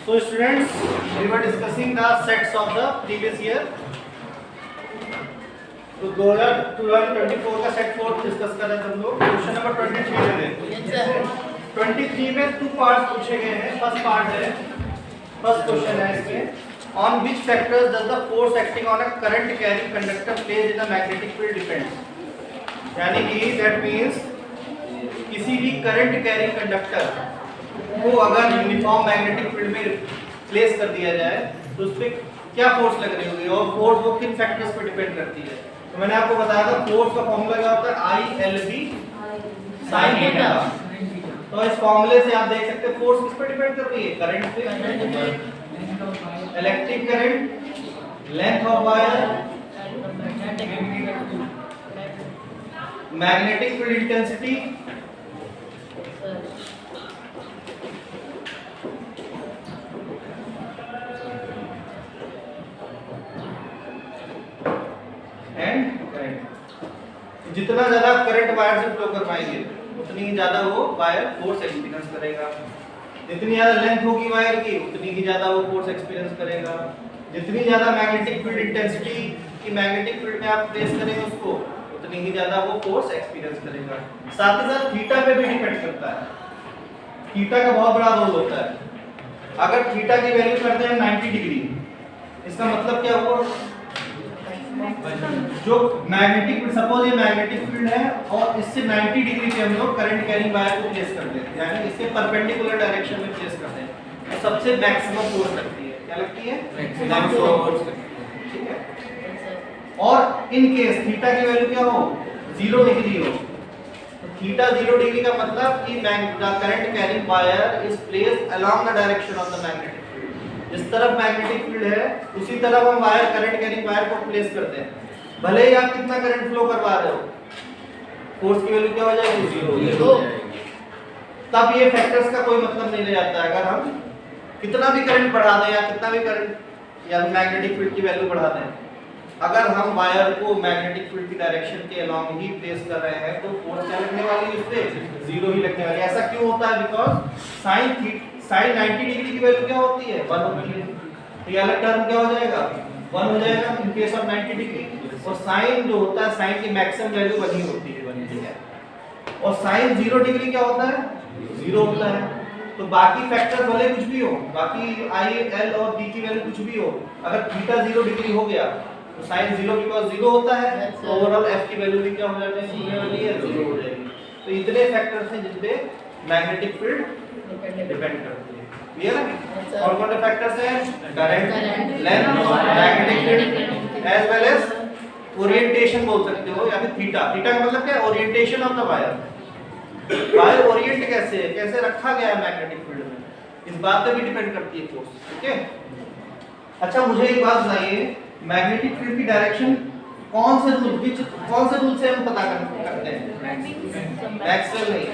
So students, we were discussing the sets of the previous year. तो 2024 का set 4 discuss कर रहे थे हम लोग। क्वेश्चन नंबर 23 में थे। 23 में 2 पार्ट्स पूछे गए हैं। फर्स्ट पार्ट है, फर्स्ट क्वेश्चन है इसमें, on which factors does the force acting on a current carrying conductor plays in a magnetic field depends. यानी कि that means किसी भी करंट कैरिंग कंडक्टर को अगर यूनिफॉर्म मैग्नेटिक फील्ड में प्लेस कर दिया जाए तो उस पर क्या फोर्स लग रही होगी और फोर्स वो किन फैक्टर्स पर डिपेंड करती है। तो मैंने आपको बताया था फोर्स का फॉर्मूला क्या होता है, I/L/V sin थीटा। तो इस फॉर्मूले से आप देख सकते हैं फोर्स किस पर डिपेंड कर रही है, करंट पे, electric current, length of wire, magnetic field intensity, and current. जितना ज्यादा करंट वायर से फ्लो करवाएंगे उतनी ही ज्यादा वो वायर फोर्स एक्सपीरियंस करेगा। जितनी ज्यादा लेंथ होगी वायर की उतनी ही ज्यादा वो फोर्स एक्सपीरियंस करेगा। जितनी ज्यादा मैग्नेटिक फील्ड इंटेंसिटी की मैग्नेटिक फील्ड में आप प्लेस करेंगे उसको उतनी ही ज्यादा वो फोर्स एक्सपीरियंस करेगा। साथ ही साथ थीटा पे भी डिपेंड करता है। थीटा का बहुत बड़ा रोल होता है। अगर थीटा की वैल्यू करते हैं 90 डिग्री, इसका मतलब क्या हुआ, जो मैग्नेटिक फील्ड, सपोज ये मैग्नेटिक फील्ड है और इससे 90 डिग्री पे हम लोग करंट कैरिंग वायर को प्लेस करते हैं, यानी इसके परपेंडिकुलर डायरेक्शन में प्लेस करते हैं, तो सबसे मैक्सिमम फोर्स लगती है। क्या लगती है? Maximum force. ठीक है। और इन केस थीटा की वैल्यू क्या हो, 0 डिग्री हो, तो थीटा 0 डिग्री का मतलब कि the current carrying wire is placed along the direction of the magnetic field. जिस तरफ मैग्नेटिक फील्ड है उसी तरफ हम वायर, करंट कैरिंग वायर को प्लेस करते हैं। भले ही आप कितना करंट फ्लो करवा रहे हो, फोर्स की वैल्यू क्या हो जाएगी, 0। तब ये फैक्टर्स का कोई मतलब नहीं रह जाता है। अगर हम कितना भी करंट बढ़ा दें या कितना भी करंट या मैग्नेटिक फील्ड की वैल्यू बढ़ा दें, अगर हम वायर को मैग्नेटिक फील्ड की डायरेक्शन के अलोंग ही प्लेस कर रहे हैं तो फोर्स क्या लगने वाली है, उस पे 0 ही लगने वाली है। ऐसा क्यों होता है, बिकॉज sin 90 डिग्री की वैल्यू क्या होती है, 1 होती है। तो ये अलग टर्म क्या हो जाएगा, 1 हो जाएगा इन केस ऑफ 90 डिग्री। और sin जो होता है, sin की मैक्सिमम वैल्यू 1 ही होती है, 1, ठीक है। और sin 0 डिग्री क्या होता है, 0 होता है। तो बाकी फैक्टर भले कुछ भी हो, बाकी I, L और B की वैल्यू कुछ भी हो, अगर थीटा 0 डिग्री हो गया तो sin 0 बिकॉज़ 0 होता है, तो ओवरऑल F की वैल्यू भी क्या हो जाती है, 0 हो जाएगी। तो इतने फैक्टर्स हैं जिन पे मैग्नेटिक फील्ड डिपेंड करती है। क्लियर है? और कौन से फैक्टर्स हैं, current, length, magnetic field as well as orientation बोल सकते हो, या फिर थीटा। थीटा का मतलब क्या है, orientation of the wire. Wire Orient कैसे है, कैसे रखा गया है मैग्नेटिक फील्ड में, इस बात पे भी डिपेंड करती है फोर्स। ठीक है। अच्छा, मुझे एक बात बताइए, मैग्नेटिक फील्ड की डायरेक्शन कौन से रूल से हम पता करते हैं, मैक्सवेल नहीं,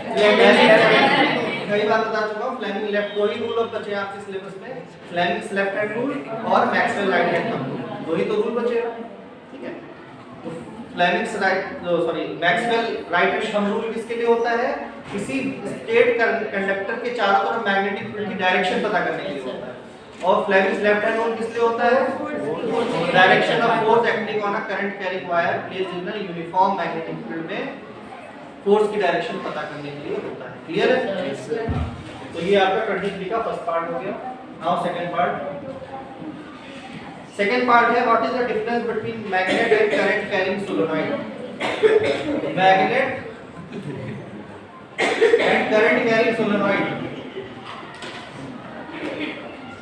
कई बार बता चुका हूं, फ्लेमिंग लेफ्ट, दो ही रूल बचे आपके सिलेबस में, फ्लेमिंग लेफ्ट हैंड रूल और मैक्सवेल राइट हैंड रूल, दो ही तो रूल बचे हैं। ठीक है। तो Fleming Maxwell right hand thumb rule किसके लिए होता है, किसी स्टेट कंडक्टर के चारों तरफ मैग्नेटिक फील्ड की डायरेक्शन पता करने के लिए होता है। और फ्लेमिंग लेफ्ट हैंड रूल किस लिए होता है, direction of force acting on a current carrying wire placed in a uniform magnetic field में फोर्स की डायरेक्शन पता करने के लिए होता है। क्लियर है? तो ये आपका 23 का फर्स्ट पार्ट हो गया। Now second part. Second part है, what is the difference between magnet and current carrying solenoid. Magnet and current carrying solenoid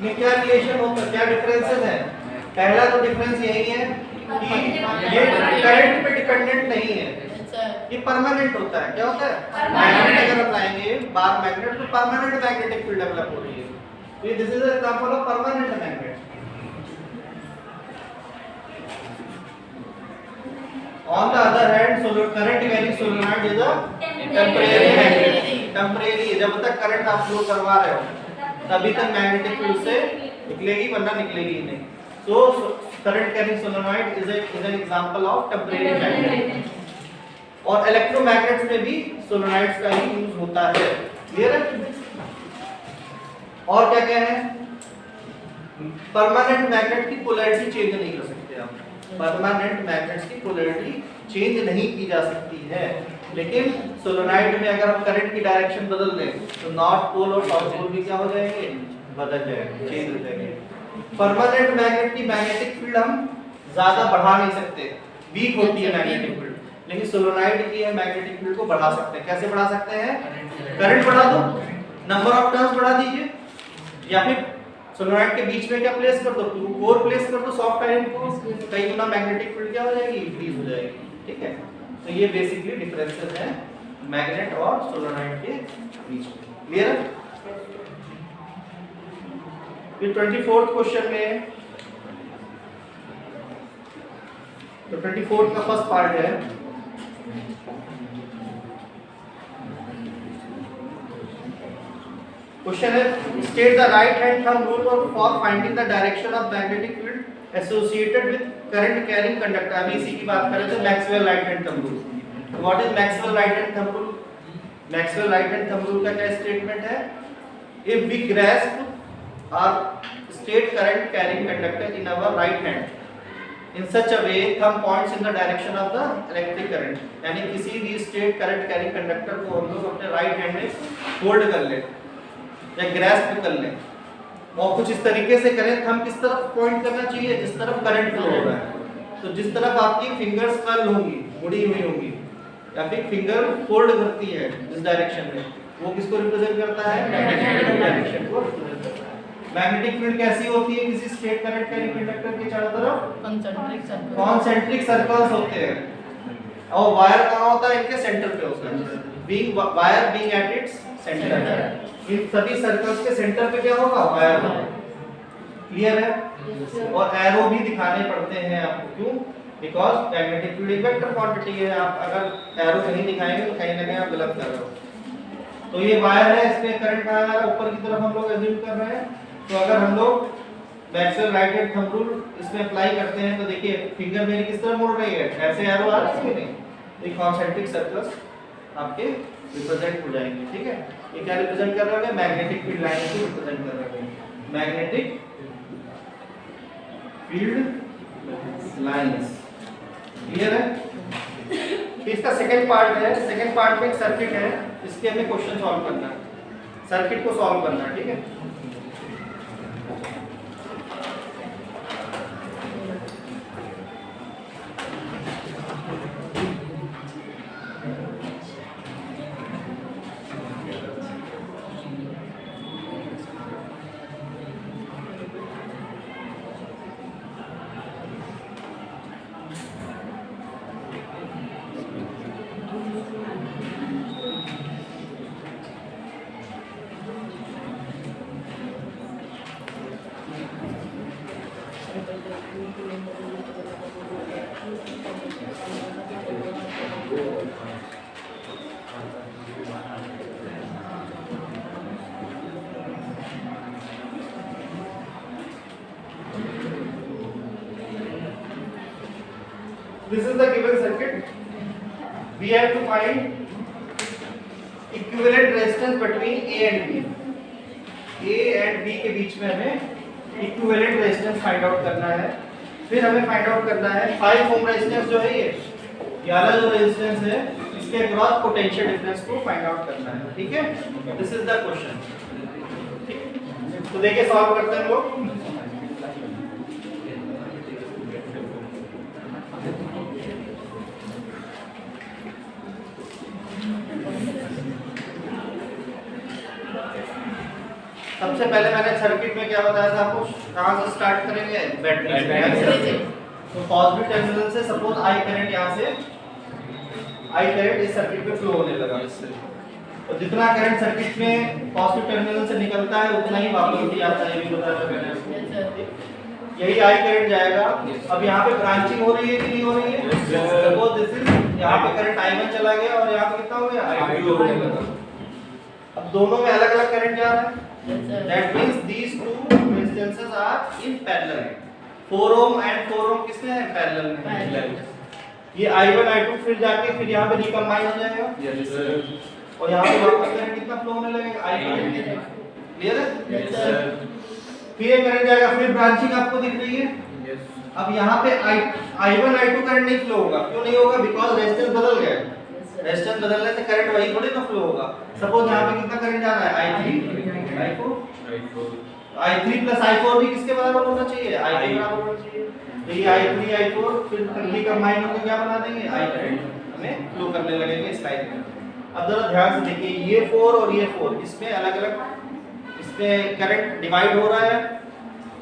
में क्या रिलेशन होता है, क्या डिफरेंसेस हैं। पहला तो डिफरेंस यही है कि ये करंट पे डिपेंडेंट नहीं है, ये परमानेंट होता है। क्या होता है, मैग्नेट अगर आप लाएंगे बार मैग्नेट तो परमानेंट मैग्नेटिक फील्ड डेवलप हो रही है। तो ये this is an example of permanent magnet. On the other hand current carrying solenoid is a temporary magnet. Temporary, जब तक करंट आप फ्लो करवा रहे हो तभी तक मैग्नेटिक फील्ड से निकलेगी, वरना निकलेगी नहीं। So current carrying solenoid is an example of temporary magnet. और इलेक्ट्रोमैग्नेट्स में भी सोलेनॉइड्स का ही यूज होता है। क्लियर है? और क्या क्या है, परमानेंट मैग्नेट की पोलैरिटी चेंज नहीं कर सकते आप, परमानेंट मैग्नेट्स की पोलैरिटी चेंज नहीं की जा सकती है, लेकिन सोलेनोइड में अगर हम करंट की डायरेक्शन बदल दें तो नॉर्थ पोल और साउथ पोल भी क्या हो जाएंगे, बदल जाएंगे, चेंज हो जाएंगे। परमानेंट मैग्नेट की मैग्नेटिक फील्ड हम ज्यादा बढ़ा नहीं सकते, वीक होती है मैग्नेटिक फील्ड, लेकिन सोलेनोइड की मैग्नेटिक फील्ड को बढ़ा सकते हैं। कैसे बढ़ा सकते हैं, करंट बढ़ा दो, नंबर ऑफ टर्न्स बढ़ा दीजिए, या फिर सोलेनोइड के बीच में क्या प्लेस कर दो, कोर प्लेस कर दो सॉफ्ट आयरन को, कई गुना मैग्नेटिक फील्ड क्या हो जाएगी, इंक्रीज हो जाएगी। ठीक है, तो ये बेसिकली डिफरेंसेस हैं मैग्नेट और सोलेनोइड के बीच में। क्लियर है? फिर 24th क्वेश्चन में, तो 24th का फर्स्ट पार्ट है, क्वेश्चन है state the right hand thumb rule for finding the direction of magnetic field associated with current carrying conductor. अभी इसी की बात कर रहे थे, Maxwell right hand thumb rule. What is Maxwell right hand thumb rule? Maxwell right hand thumb rule का क्या statement है, इफ वी ग्रास्प और straight current carrying conductor in our right hand in such a way thumb points in the direction of the electric current, यानी किसी भी state current carrying conductor को हम लोग अपने राइट हैंड में होल्ड कर ले या ग्रास्प कर ले और कुछ इस तरीके से करें, थंब किस तरफ पॉइंट करना चाहिए, जिस तरफ करंट फ्लो हो रहा है। तो जिस तरफ आपकी फिंगर्स कर्ल होंगी, मुड़ी हुई होंगी, या फिर फिंगर फोल्ड करती है जिस डायरेक्शन में, वो किसको रिप्रेजेंट करता है, मैग्नेटिक डायरेक्शन को। मैग्नेटिक फील्ड कैसी होती है, किसी स्टेट करंट कैरिंग कंडक्टर के चारों तरफ कॉन्सेंट्रिक सर्कल्स होते हैं, और वायर कहाँ होता है, इनके सेंटर पे होता है, being wire being at its centre. इन सभी सर्कल्स के सेंटर पे क्या होगा, वायर होगा। क्लियर है? और एरो भी दिखाने पड़ते हैं आपको, क्यों, बिकॉज मैग्नेटिक फील्ड एक वेक्टर क्वांटिटी है, आप अगर एरो नहीं दिखाएंगे तो कहीं ना कहीं आप गलत कर रहे हो। तो ये वायर है, इसमें करंट आ रहा है, ऊपर की तरफ हम लोग एज्यूम कर रहे हैं। तो अगर हम लोग Maxwell right hand thumb rule इसमें अप्लाई करते हैं तो देखिए फिंगर मेरी किस तरह मुड़ रही है, ऐसे एरो आ रहा है नहीं, तो कॉन्सेंट्रिक सर्कल्स आपके रिप्रेजेंट हो जाएंगे। ठीक है, ये क्या रिप्रेजेंट कर रहे हैं, मैग्नेटिक फील्ड लाइन को रिप्रेजेंट कर रहे हैं, मैग्नेटिक फील्ड लाइंस। क्लियर है? फिर इसका सेकंड पार्ट है, सेकंड पार्ट में एक सर्किट है, इसके हमें क्वेश्चन सॉल्व करना है, सर्किट को सॉल्व करना है। ठीक है, this is the given circuit. We have to find equivalent resistance between A and B. A and B के बीच में हमें equivalent resistance find out करना है। फिर हमें find out करना है 5 ohm resistance जो है, ये वाला जो resistance है, इसके अक्रॉस potential difference को find out करना है। ठीक है, this is the question। तो देखिए सॉल्व करते हैं लोग। सबसे पहले मैंने सर्किट में क्या बताया था आपको, कहां से स्टार्ट करेंगे, बैटरी से। तो पॉजिटिव टर्मिनल से सपोज आई करंट यहां से, आई करंट इस सर्किट में फ्लो होने लगा इससे, तो जितना करंट सर्किट में पॉजिटिव टर्मिनल से निकलता है उतना ही वापस भी आता है, ये भी बताया था मैंने। यही आई करंट जाएगा। अब यहाँ पे ब्रांचिंग हो रही है कि नहीं हो रही है, सपोज दिस इज, यहाँ पे करंट I1 चला गया और यहाँ पे कितना हो गया, I2 हो गया। अब दोनों में अलग अलग करंट जा रहा है, that means these two resistances are in parallel। 4 ohm and 4 ohm किसमें है, पैरेलल में। ये I1 I2 फिर जाके फिर यहाँ पे रिकम्बाइन हो जाएगा, और यहाँ पे वापस करंट कितना फ्लो होने लगेगा, I1। क्लियर है? Yes sir. फिर ये करंट जाएगा, फिर ब्रांचिंग आपको दिख रही है। यस। अब यहाँ पे I1 I2 करंट नहीं फ्लो होगा। क्यों नहीं होगा? बिकॉज रेजिस्टेंस बदल गया है। रेजिस्टेंस बदलने से करंट वही थोड़ी ना फ्लो होगा। सपोज यहाँ पे कितना करंट जा रहा है? I3 I4 I3 plus I4 भी किसके बराबर होना चाहिए? I के बराबर होना चाहिए। तो ये I3 I4 फिर कंप्लीट कंबाइन होकर क्या बना देंगे? I करंट हमें फ्लो करने लगेंगे इस लाइन में। अब जरा ध्यान से देखिए, ये 4 और ये 4 इसमें अलग-अलग इसमें करंट डिवाइड हो रहा है।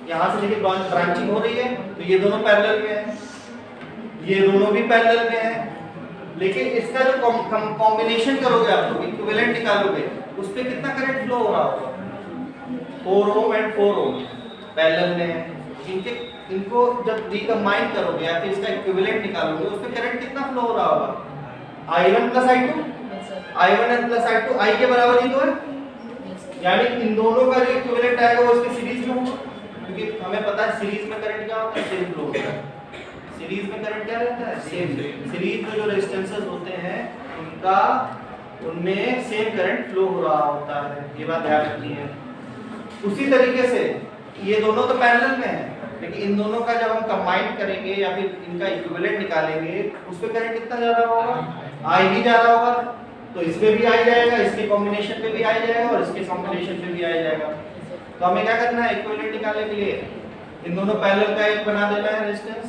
यहाँ से देखिए ब्रांचिंग हो रही है, तो ये दोनों पैरेलल में है, ये दोनों भी पैरेलल में है। लेकिन इसका जो कॉम्बिनेशन करोगे आप लोग, इक्विवेलेंट निकालोगे, उस पे कितना करंट फ्लो हो रहा होगा? 4 ओम एंड 4 ओम पैरेलल में है। इनको जब रिकंबाइन करोगे या फिर इसका इक्विवेलेंट निकालोगे, उस पे करंट कितना फ्लो हो रहा होगा? I1 plus I2 I1 plus I2 I के बराबर ही तो है। यानी इन दोनों का जो इक्विवेलेंट आएगा वो इसके सीरीज में होगा, क्योंकि हमें पता है सीरीज में करंट क्या होता है? सेम फ्लो होता है। सीरीज में करंट क्या रहता है? सेम। सीरीज में जो रेजिस्टेंसेस होते हैं उनका उनमें सेम करंट फ्लो हो रहा होता है। ये बात ध्यान रखनी है। उसी तरीके से ये दोनों तो पैरेलल में है, लेकिन इन दोनों का जब हम कंबाइन करेंगे या फिर इनका इक्विवेलेंट निकालेंगे, उस पे करंट कितना जा रहा होगा? I ही जा रहा होगा। तो इसमें भी आई जाएगा, इसके कॉम्बिनेशन पे भी आई जाएगा और इसके कॉम्बिनेशन पे भी आई जाएगा। तो हमें क्या करना है इक्विवेलेंट निकालने के लिए? इन दोनों पैरेलल का एक बना देना है रेजिस्टेंस,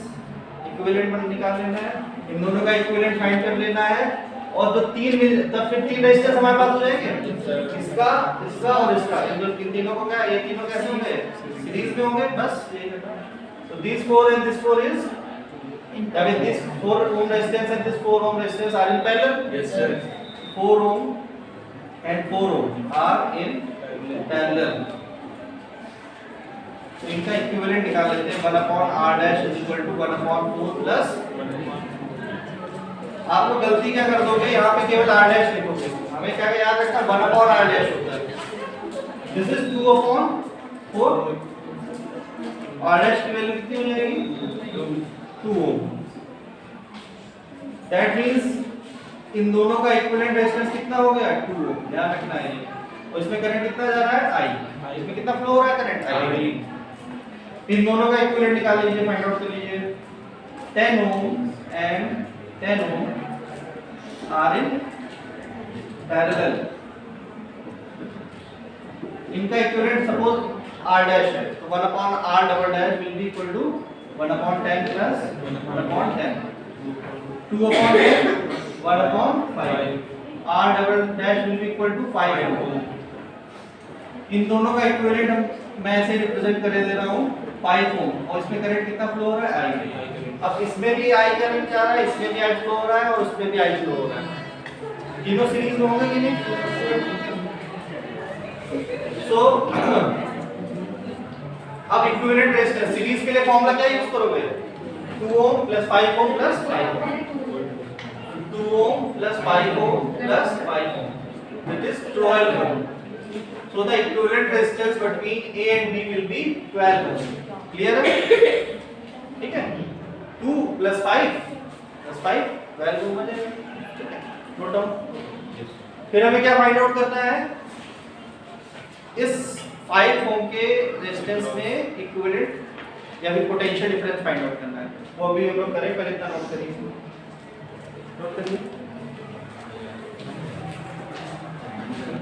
इक्विवेलेंट निकाल लेना है, इन दोनों का इक्विवेलेंट फाइंड कर लेना है, और जो तीन मिल तब फिर तीन रेजिस्टेंस हमारे पास हो जाएंगे, इसका इसका और इसका। इन तीनों को क्या, ये तीनों कैसे होंगे? सीरीज में होंगे। बस यही करना है। So these 4 and this 4 is, I mean this 4 ohm resistance and this 4 ohm resistance are in parallel. Yes sir. 4 ohm and 4 ohm are in parallel. तो इनका इक्विवेलेंट निकाल लेते हैं। 1 upon r dash is equal to 1 upon 4 plus, आप लोग गलती क्या कर दोगे, यहाँ पे केवल r dash लिखोगे। हमें क्या याद रखना, 1 upon r dash होता है। This is 2 upon 4, r dash की वैल्यू कितनी हो जाएगी? 2 ohm। That means इन दोनों का इक्विवेलेंट रेजिस्टेंस कितना हो गया? 2 ohm। ध्यान रखना है ये। और इसमें करंट कितना जा रहा है? I। इसमें कितना फ्लो हो रहा है करंट? I। इन दोनों का इक्विवेलेंट निकाल लीजिए, फाइंड आउट कर लीजिए। 10 ohm and 10 ohm are in parallel। इनका इक्विवेलेंट सपोज r dash है, तो 1 upon r double dash will be equal to 1 upon 10 plus 1 upon 10, 2 upon 10, 1 upon 5, r double dash will be equal to 5 ohm। इन दोनों का equivalent हम मैं ऐसे represent कर दे रहा हूँ 5 ohm, और इसमें करंट कितना फ्लो हो रहा है? I। अब इसमें भी I करंट जा रहा है, इसमें भी I फ्लो हो रहा है और उसमें भी I फ्लो हो रहा है। तीनों सीरीज में होंगे कि नहीं? सो अब इक्विवेलेंट रेजिस्टेंस सीरीज के लिए फॉर्मूला क्या यूज करोगे? 2 ohm plus 5 ohm plus 5 ohm, 2 ohm plus 5 ohm plus 5 ohm, that is 12 ohm। So the equivalent resistance between A and B will be 12 ohm। Clear है? ठीक है? 2 plus 5 plus 5 12 ohm आ जाएगा। Note down. फिर हमें क्या find out करना है? इस 5 ओम के रेजिस्टेंस में इक्विवेलेंट या फिर पोटेंशियल डिफरेंस फाइंड आउट करना है। वो अभी हम लोग करें, पहले इतना नोट करिए।